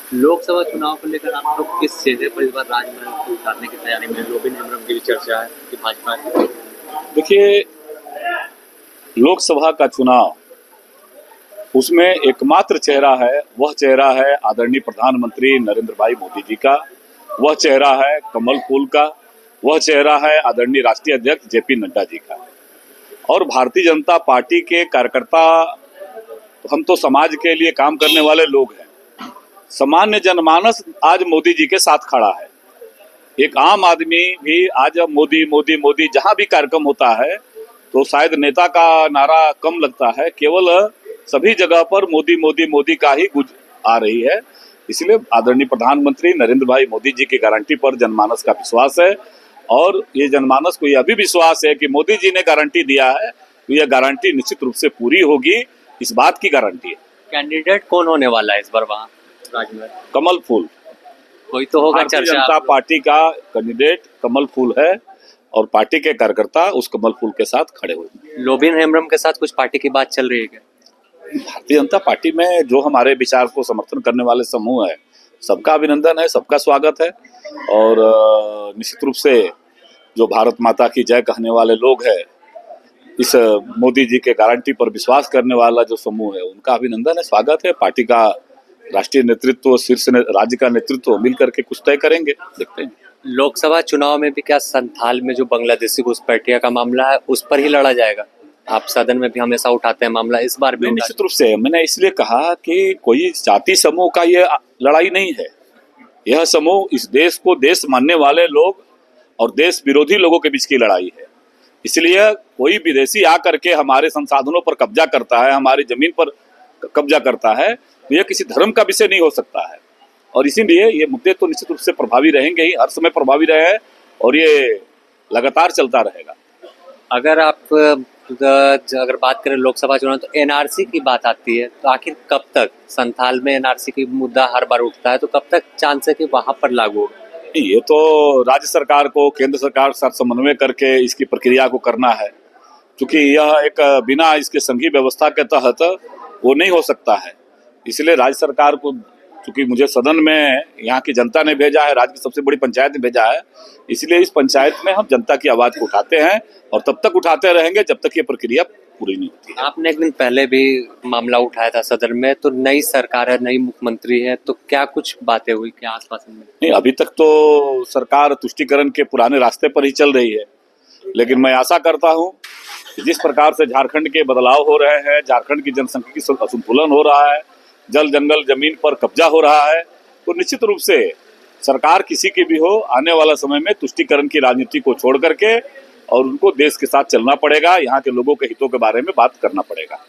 लोकसभा चुनाव को लेकर आप लोग किस चेहरे पर इस बार राजमहल को उतारने की तैयारी में? लोबिन हेम्ब्रम की भी चर्चा है कि भाजपा देखिए, लोकसभा का चुनाव उसमें एकमात्र चेहरा है, वह चेहरा है आदरणीय प्रधानमंत्री नरेंद्र भाई मोदी जी का। वह चेहरा है कमल फूल का। वह चेहरा है आदरणीय राष्ट्रीय अध्यक्ष जेपी नड्डा जी का। और भारतीय जनता पार्टी के कार्यकर्ता, हम तो समाज के लिए काम करने वाले लोग हैं। सामान्य जनमानस आज मोदी जी के साथ खड़ा है। एक आम आदमी भी आज मोदी मोदी मोदी जहां भी कार्यक्रम होता है तो शायद नेता का नारा कम लगता है, केवल सभी जगह पर मोदी मोदी मोदी का ही गूंज आ रही है। इसलिए आदरणीय प्रधानमंत्री नरेंद्र भाई मोदी जी की गारंटी पर जनमानस का विश्वास है। और ये जनमानस को यह भी विश्वास है कि मोदी जी ने गारंटी दिया है तो यह गारंटी निश्चित रूप से पूरी होगी, इस बात की गारंटी है। कैंडिडेट कौन होने वाला है इस बार वहाँ राजमहल? कमल फूल, कोई तो होगा भारतीय चर्चा। जनता पार्टी का कैंडिडेट कमल फूल है और पार्टी के कार्यकर्ता उस कमल फूल के साथ खड़े हुए हैं। लोबिन हेम्ब्रम के साथ कुछ पार्टी की बात चल रही है क्या? भारतीय जनता पार्टी में जो हमारे विचार को समर्थन करने वाले समूह है, सबका अभिनंदन है, सबका स्वागत है। और निश्चित रूप से जो भारत माता की जय कहने वाले लोग हैं, इस मोदी जी के गारंटी पर विश्वास करने वाला जो समूह है, उनका अभिनंदन है, स्वागत है। पार्टी का राष्ट्रीय नेतृत्व, शीर्ष राज्य का नेतृत्व मिल करके कुछ तय करेंगे, देखते हैं। लोकसभा चुनाव में भी क्या संथाल में जो बांग्लादेशी घुसपैठिया का मामला है उस पर ही लड़ा जाएगा? आप सदन में भी हमेशा उठाते हैं मामला, इस बार भी निश्चित रूप से मैंने इसलिए कहा कि कोई जाति समूह का ये लड़ाई नहीं है। यह समूह इस देश को देश मानने वाले लोग और देश विरोधी लोगों के बीच की लड़ाई है। इसलिए कोई विदेशी आकर के हमारे संसाधनों पर कब्जा करता है, हमारी जमीन पर कब्जा करता है, तो यह किसी धर्म का विषय नहीं हो सकता है। और इसीलिए ये मुद्दे तो निश्चित रूप से प्रभावी रहेंगे ही, हर समय प्रभावी रहे हैं और ये लगातार चलता रहेगा। अगर आप अगर बात करें लोकसभा चुनाव तो एनआरसी की बात आती है, तो आखिर कब तक संथाल में एनआरसी की मुद्दा हर बार उठता है, तो कब तक चांस है कि वहां पर लागू होगा? ये तो राज्य सरकार को केंद्र सरकार के साथ समन्वय करके इसकी प्रक्रिया को करना है, क्योंकि यह एक बिना इसके संघीय व्यवस्था के तहत वो नहीं हो सकता है। इसलिए राज्य सरकार को, क्योंकि मुझे सदन में यहाँ की जनता ने भेजा है, राज्य की सबसे बड़ी पंचायत ने भेजा है, इसलिए इस पंचायत में हम जनता की आवाज को उठाते हैं और तब तक उठाते रहेंगे जब तक ये प्रक्रिया पूरी नहीं होती है। आपने एक दिन पहले भी मामला उठाया था सदन में, तो नई सरकार है, नई मुख्यमंत्री है, तो क्या कुछ बातें हुई क्या आसपास में? नहीं, अभी तक तो सरकार तुष्टिकरण के पुराने रास्ते पर ही चल रही है, लेकिन मैं आशा करता हूँ कि जिस प्रकार से झारखंड के बदलाव हो रहे हैं, झारखंड की जनसंख्या की असंतुलन हो रहा है, जल जंगल जमीन पर कब्जा हो रहा है, तो निश्चित रूप से सरकार किसी की भी हो, आने वाला समय में तुष्टिकरण की राजनीति को छोड़ करके और उनको देश के साथ चलना पड़ेगा, यहाँ के लोगों के हितों के बारे में बात करना पड़ेगा।